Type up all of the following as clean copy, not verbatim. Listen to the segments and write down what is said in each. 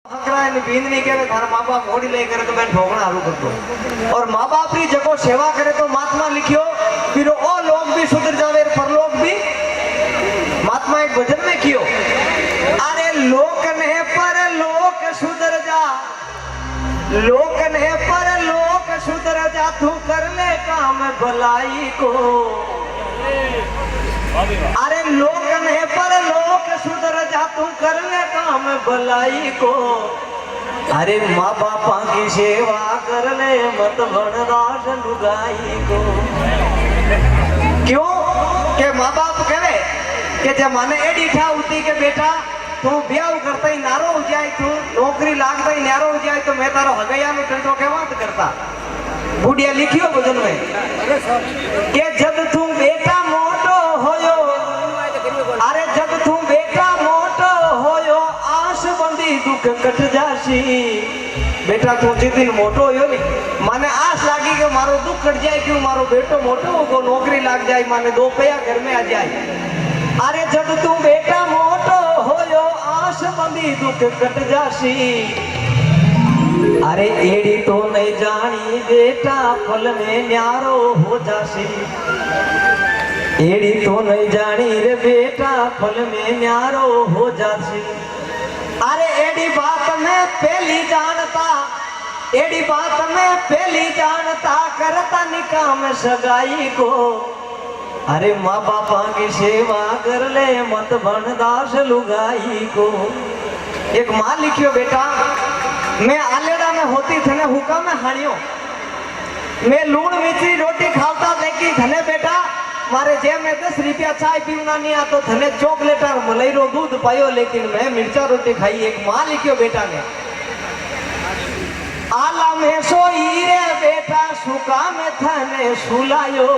माँ बाप मोड़ी ले करे तो मैं ठोकना आलू कर दो और माँ बाप की जगह सेवा करे तो महात्मा लिखियो फिर ओ लोग भी सुधर जावे परलोक भी महात्मा एक भजन में कियो अरे लोक ने पर लोक सुधर जा लोक ने पर लोक सुधर जा तू कर ले काम भलाई को अरे लोक ने पर लोक सुधर जा तू कर ले काम भलाई को अरे माँ बापा की सेवा कर ले मत बनदास लुगाई को क्यों के माँ बाप कहे कि जब माने एडी ठा उती के बेटा तू ब्याह करता ही नारो हो जाए तू नौकरी लागता ही नारो हो जाए तो मैं तारो हगैया में टंडो के बात करता बुढ़िया लिखियो भजन में कि जब तू बेटा मोटो होयो अरे जब तू बेटा मोटो होयो आस बंदी दुख कट जासी बेटा तू जिस दिन मोटो होयो नी माने आस लागी कि मारो दुख कट जाए क्यों मारो बेटो मोटो होगो नौकरी लाग जाए माने दो पैया घर में आ जाए अरे जब तू बेटा मोटो होयो आस बंदी दुख कट जासी अरे एड़ी तो नहीं जानी बेटा फल में न्यारो हो जासी एड़ी तो नहीं जानी रे बेटा फल में न्यारो हो जासी अरे एड़ी बात में पहली जानता एड़ी बात में पहली जानता करता निकाम सगाई को अरे माँ बापा की सेवा कर ले मत बनदास लुगाई को एक माँ लिखियो बेटा मैं आलेड़ा में होती थे ने हुक्का में हानियो मैं लूण मिर्ची रोटी खाता लेकिन धने बेटा मारे जे में 10 रुपया चाय पीना नहीं आता धने चॉकलेट और मलाई रो दूध पायो लेकिन मैं मिर्चा रोटी खाई एक माँ लिखियो बेटा ने आला में सोई रे बेटा सुका में थने सुलायो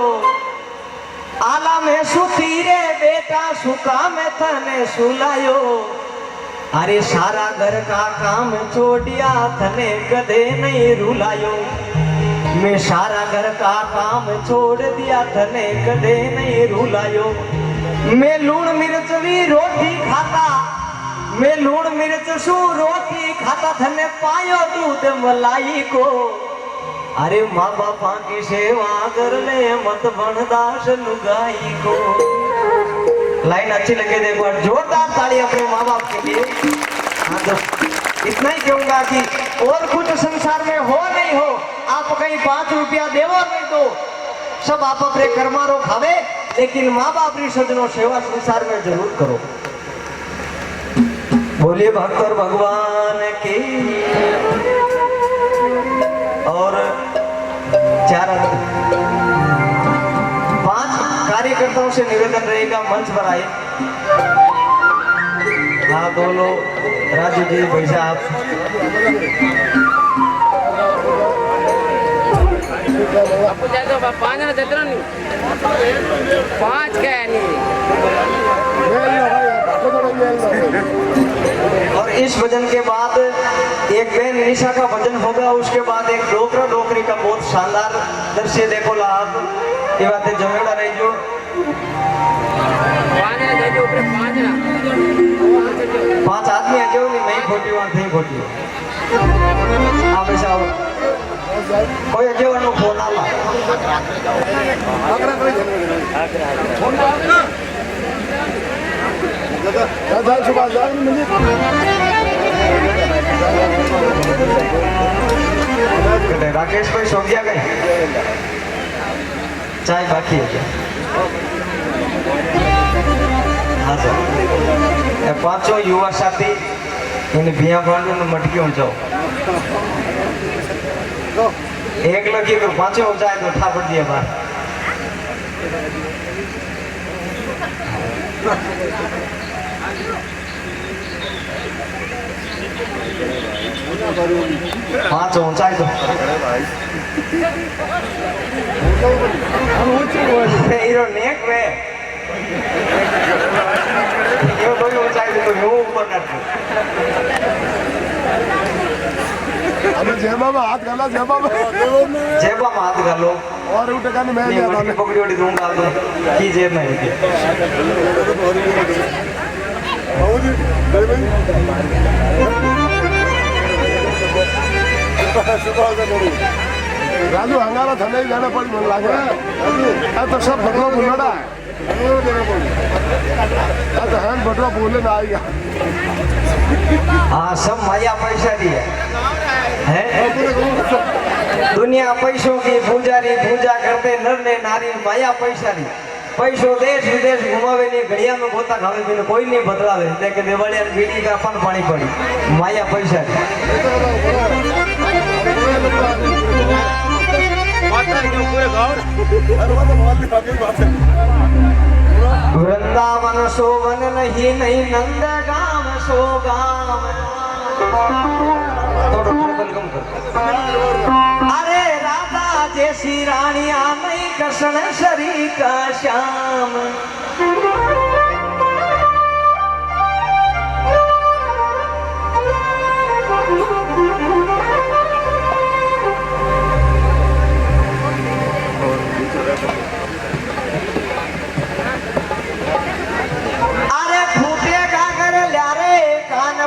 आला में सुती रे बेटा सुका में थने सुलायो अरे सारा घर का काम छोड़िया थने कदे नहीं रुलायो मैं सारा घर का काम छोड़ दिया थने कदे नहीं रुलायो मैं लूण मिर्च भी रोटी खाता मैं लूण मिर्च सु रोटी खाता थने पायो दूध मलाई को अरे माँ बापा की सेवा कर ले मत बनदास लुगाई को लाइन अच्छी लगे देखो और जोरदार ताली अपने माँ बाप के लिए हाँ तो इतना ही कहूंगा कि और कुछ संसार में हो नहीं हो आप कहीं 5 रुपया देवो नहीं दो सब आप अपने कर्मारो खावे लेकिन माँ बाप की सजनो सेवा संसार में जरूर करो बोलिए भक्त और भगवान की और 5 कार्यकर्ताओं से निवेदन रहेगा मंच पर आए हाँ बोलो राजू जी भाई साहब आपको जाए तो 5 जना देते नहीं 5 क्या नहीं और इस भजन के बाद एक बेन निशा का भजन होगा उसके बाद एक डोकरा डोकरी का बहुत शानदार दृश्य देखो लाभ ये बातें जमेड़ा रही जो 5 आदमी आ जाओ नहीं मैं खोटी वहां थे खोटी आप ऐसा हो कोई अजय वालों फोन आला राकेश भाई सो गया गए चाय बाकी है क्या हाँ सर 5 युवा साथी इन बिया बांधो ने मटकी हो जाओ एक लगी तो 5 हो जाए तो उठा पड़ दिया बाहर 5 ऊंचाई तो हीरो नेक वे ये तो ऊंचाई तो यो ऊपर कर दो अभी जेबा में हाथ डाला जेबा में हाथ डालो और उठे का नहीं मैं पकड़ी वड़ी दूंगा की जेब में है राजू हंगारा थने ही जाना पड़ी मन लागे तो सब बटवा बुलाना है तो हैंड बटवा बोले ना आएगा हाँ सब माया पैसा दिए हैं दुनिया पैसों की पुजारी पूजा करते नर ने नारी माया पैसा दी पैसो देश विदेश घुमावे नहीं घड़िया में गोता खावे भी कोई नहीं बदलावे लेकिन देवालिया बीड़ी का अपन पानी पड़ी माया पैसा दी वृंदावन सोवन नहीं नहीं नंद गाम सो गाम अरे राधा जैसी रानिया नहीं कृष्ण शरी का श्याम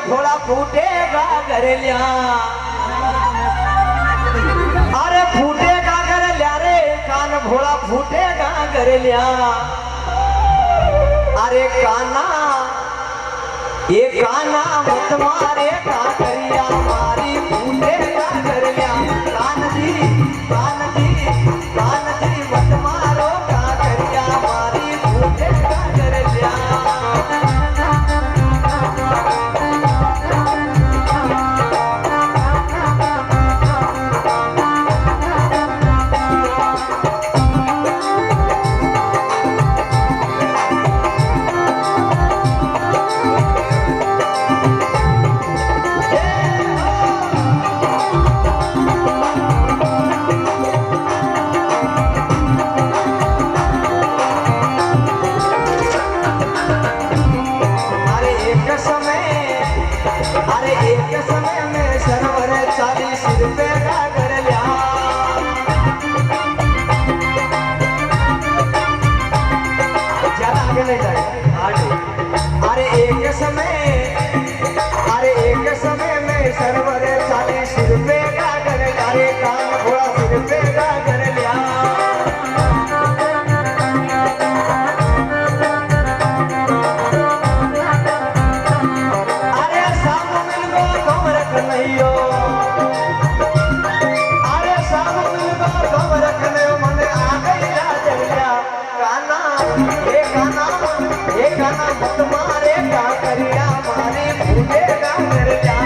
भोला फूटेगा घर लिया अरे फूटेगा घर लिया रे कान भोला फूटेगा घर लिया अरे काना ये काना मत मारे का करिया मारी फूटेगा घर लिया कान जी मत मारो का करिया मारी फूटेगा घर लिया सरवर 40 रुपए का घर अरे कान भोला रुपए का घर लिया अरे शाम मिल गो कमर कन्हैयो अरे शाम मिल गो कमर कन्हैयो मन आ गई राजलिया काना मत मारे का करिया मारे भूले का घर लिया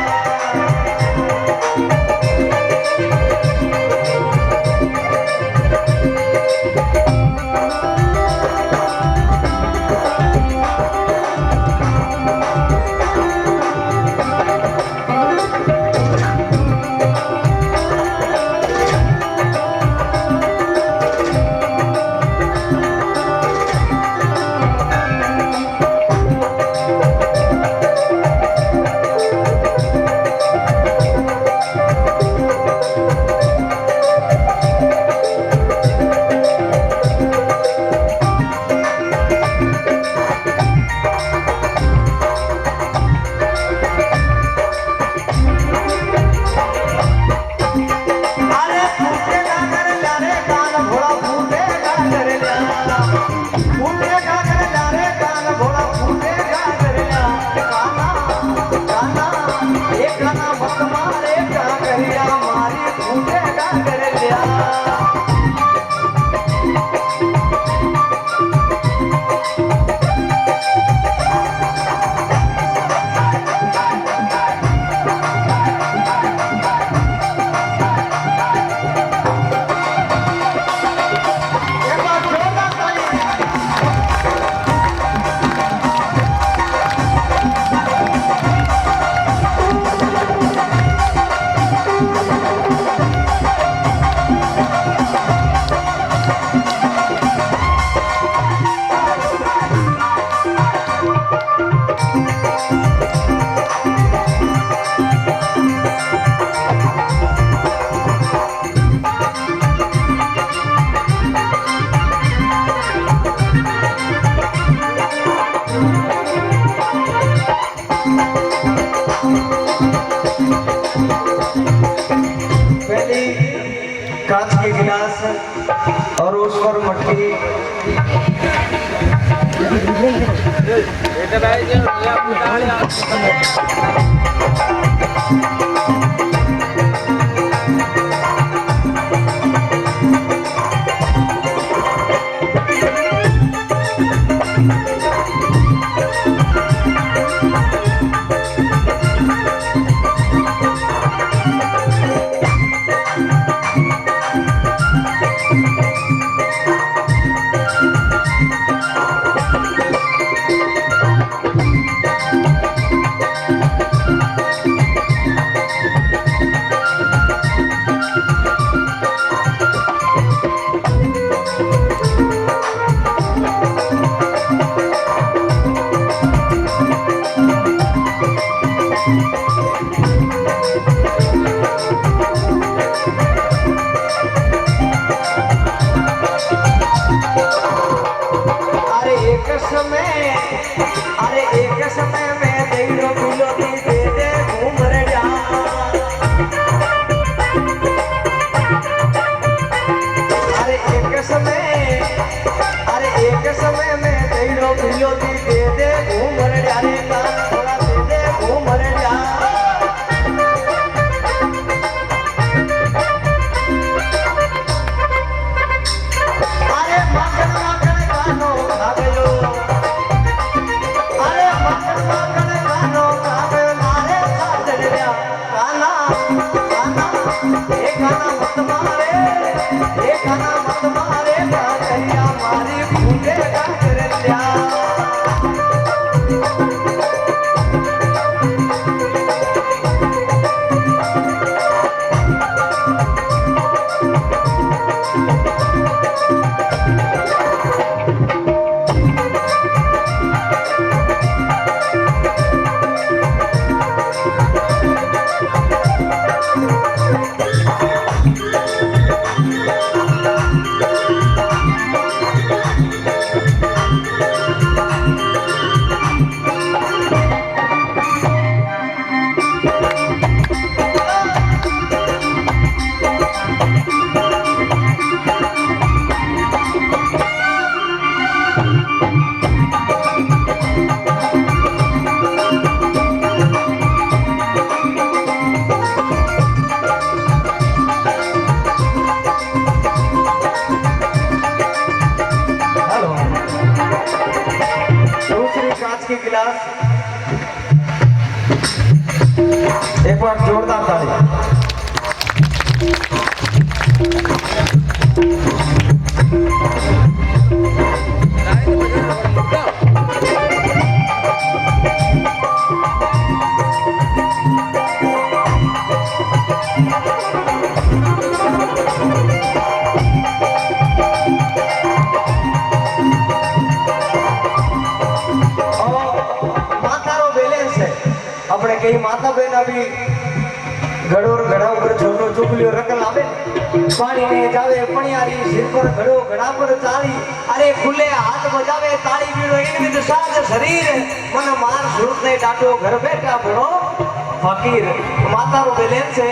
कांच के गिलास और उस पर मटकी। बेटा भाई जी आपको एक समय में देरो बिलोती दे दे घूम रे जा। एक समय में देरो बिलोती दे दे घूम रे जा रे कान थोड़ा दे दे घूम रे जा। अरे मगन मगन गानो गा गयो, अरे मगन मगन गानो गा गयो मारे साथ रे काना काना ए गाना मत मारे, ए गाना मत मारे कहिया मारी फूले गा कर लिया। कांच के गिलास एक बार जोरदार ताली। अपने कई माता बहन अभी घड़ो घड़ा पर छोटो चुकलियो रख लावे, पानी में जावे पणियारी सिर पर घड़ो घड़ा पर ताली। अरे खुले हाथ बजावे ताली बीड़ो इन साथ शरीर मन मार सूरत ने डाटो घर बैठा बड़ो फकीर। माता रो बैलेंस है।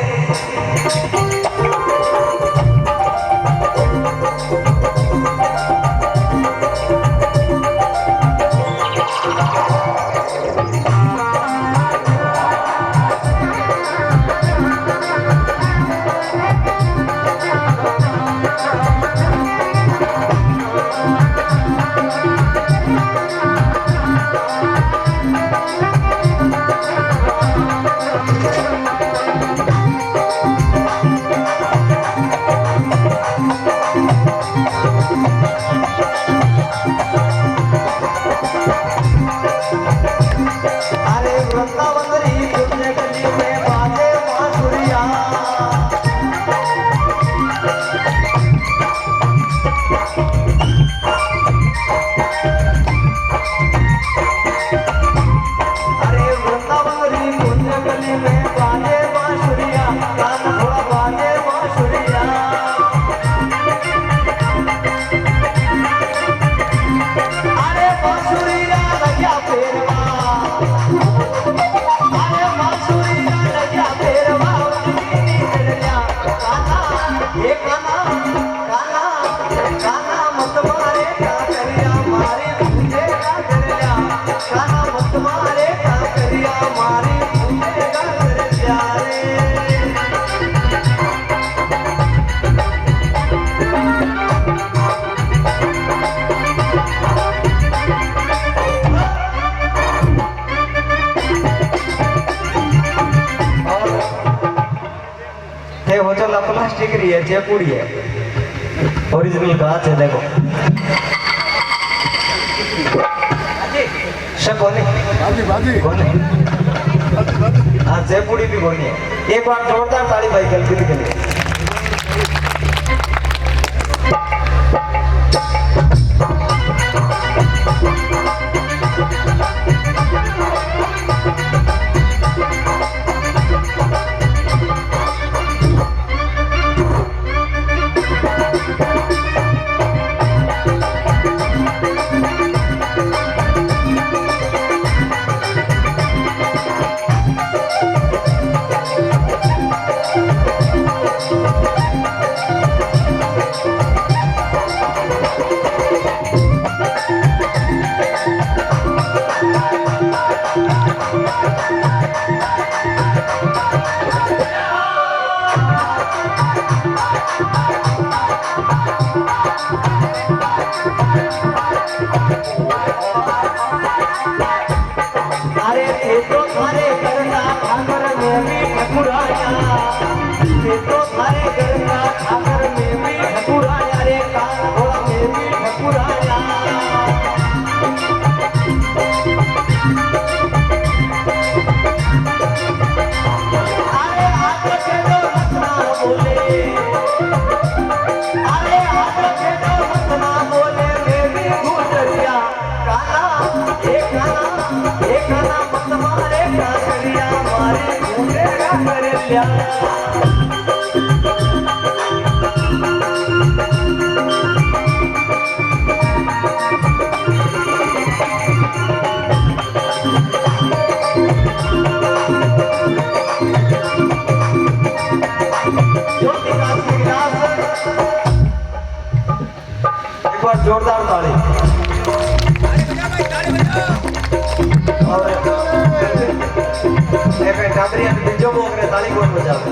अरे वृंदावन री पुण्य गली में बाजे ये होटल प्लास्टिक रही है जयपुरी है ओरिजिनल कांच है देखो कोनी बाजी बाजी कोनी बाजी बाजी हाँ जयपुरी भी कोनी है एक बार जोरदार ताली भाई गलती के लिए अरे ये तो थारे करना खाकर में भी ठकुराया ये तो थारे करना खाकर में भी ठकुराया रे कान घोड़ा में भी ठकुराया अरे हाथ के तो मत ना बोले अरे हाथ के तो मत ना बोले मैं भी गुजरिया काना एक गाना मत मारे काकरिया मारे घूमे कर लिया ज्योति का गिलास एक बार जोरदार ताली और डाबरिया बिंजो को अगर ताली कौन बजावे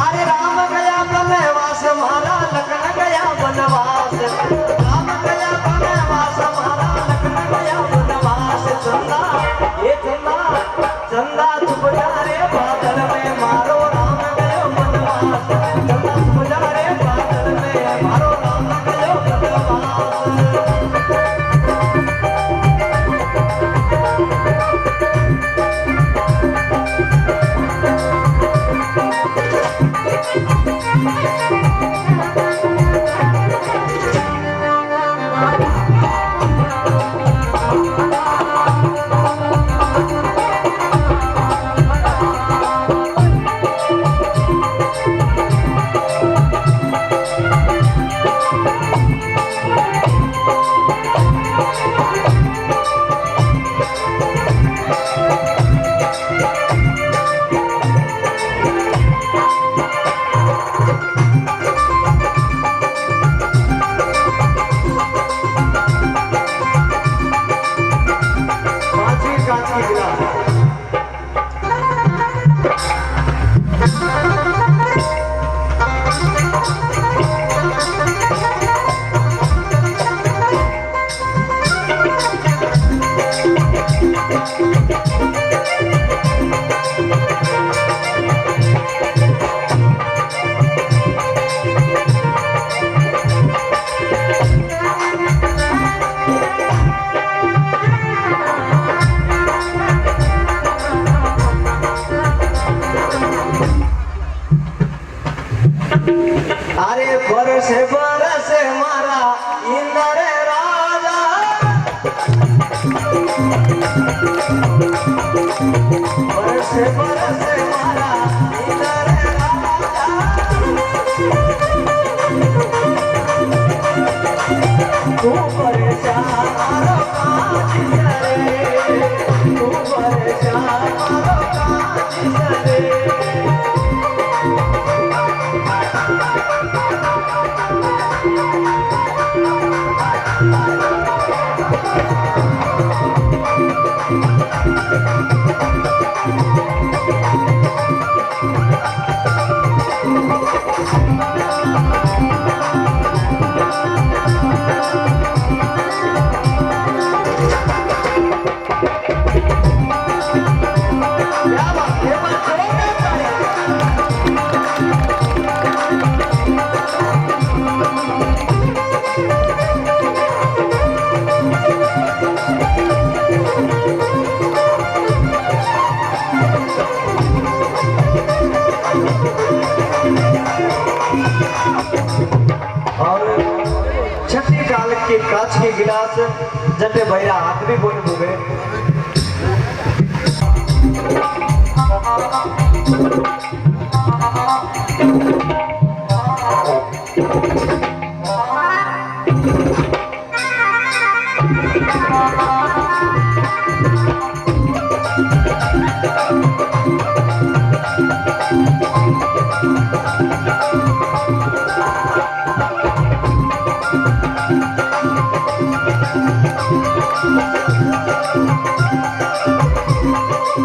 अरे राम गया बनवास मारा लखन गया बनवास राम गया बनवास मारा लखन गया बनवास चंदा ये चंदा चंदा तू बजा रे बादल में मारो राम गयो बनवास चंदा तू बजा रे बादल में मारो राम गयो बनवास अरे बरस मारा इंद्र राजा बरस मारा इंद्र राजा तू परेशान मारो काज करे तू परेशान मारो काज करे क्या बात है की कांच की गिलास जटे भैया हाथ भी बोल डूबे।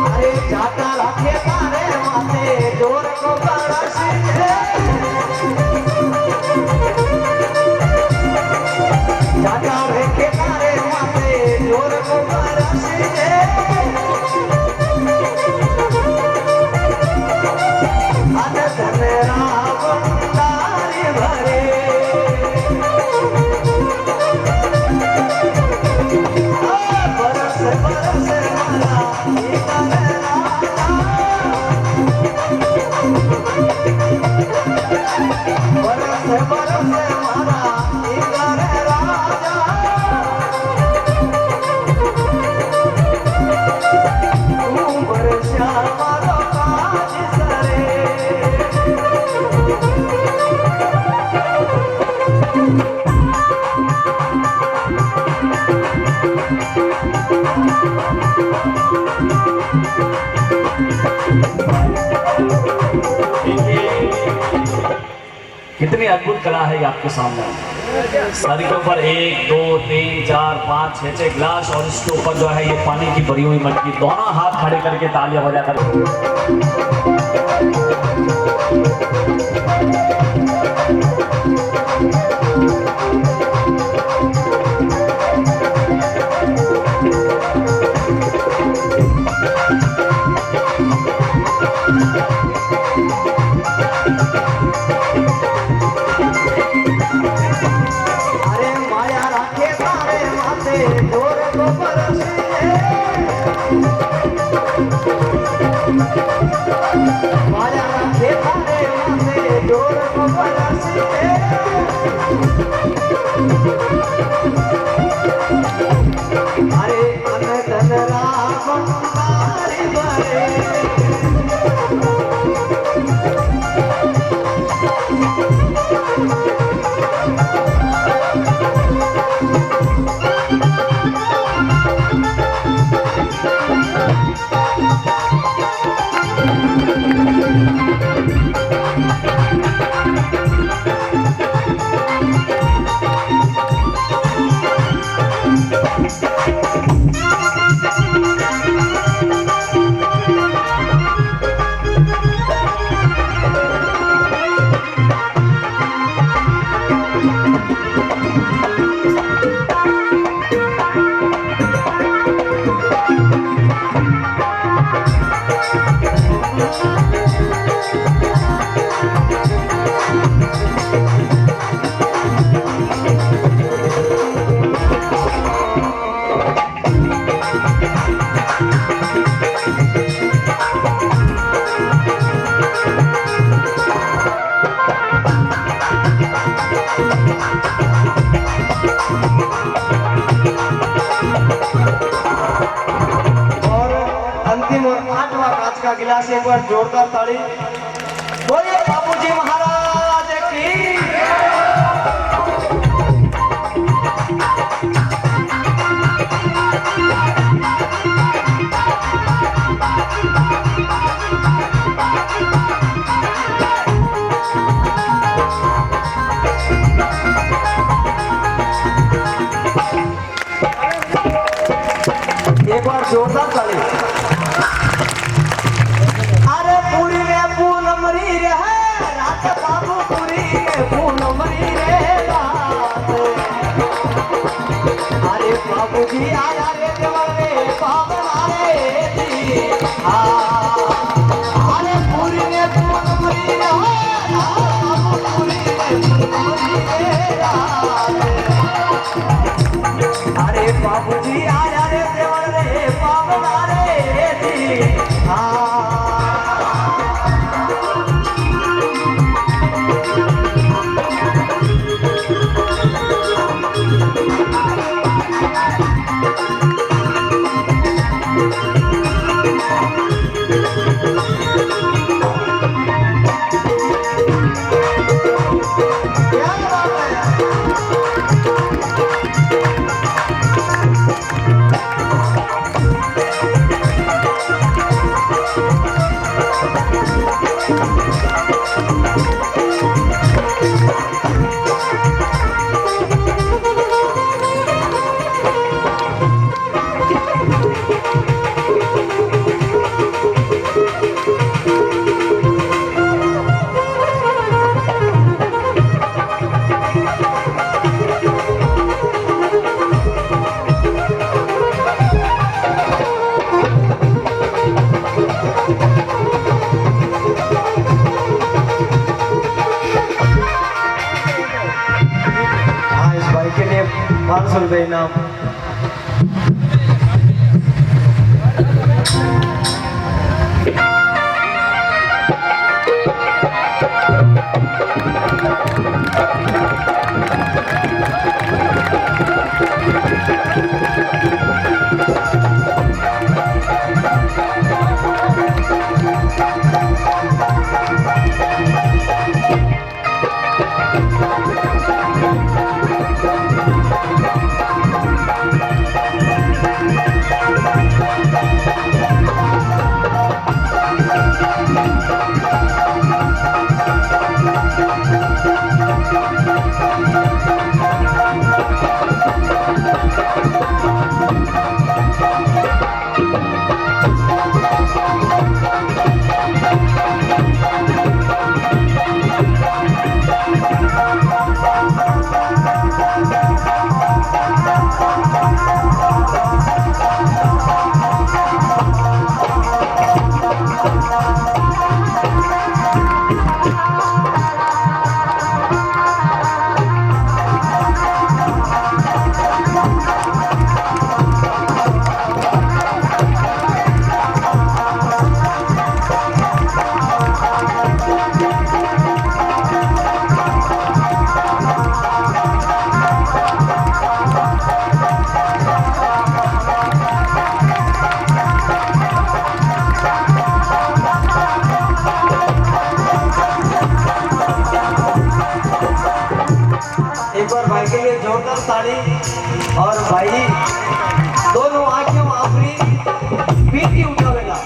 अरे जाता रखे तारे माथे जोर को बरसी है, जाता रखे तारे माथे जोर को बरसी है, अन धन रावतारी भरे बरस बरस माला बरस बरस मारा इंगर राजा, तू बरसा मारो काज सरे। कितनी अद्भुत कला है ये आपके सामने। सर के ऊपर 1 2 3 4 5 6 गिलास और इसके ऊपर जो है ये पानी की भरी हुई मटकी, दोनों हाथ खड़े करके तालियां बजाकर जोर को बरसी है, माया रखे तारे माथे जोर को बरसी है, अरे अन धन रावतारी भरे का गिलास एक बार जोरदार ताली बोलिए बापूजी महाराज की। एक बार जोरदार ताली। अरे पूरी में पूनम री रे रात बाबू, पूरी में पूनम री रे रात। अरे बाबूजी आया रे देवर रे बाबा रे जी, अरे पूरी में पूनम री रे बाबू, पूरी में पूनम री रे रात। अरे बाबूजी आया रे देवर रे बाबा रे जी, क्या बात है। हाँ, इस भाई के लिए 500 रुपये इनाम। एक बार भाई के लिए जोरदार ताली। और भाई दोनों आंखें अपनी पीठी उठावेगा।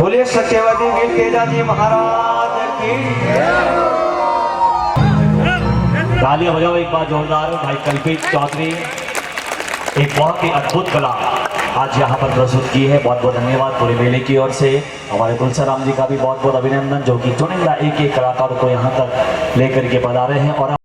बोले सत्यवती वीर तेजाजी महाराज की। तालियां बजाओ एक बार जोरदार। भाई कल्पित चौधरी एक बहुत ही अद्भुत कला आज यहाँ पर प्रस्तुत की है। बहुत बहुत धन्यवाद पूरे मेले की ओर से। हमारे तुलसीराम जी का भी बहुत बहुत अभिनंदन, जो कि चुनिंदा एक एक कलाकार को यहाँ तक लेकर के पधारे हैं। और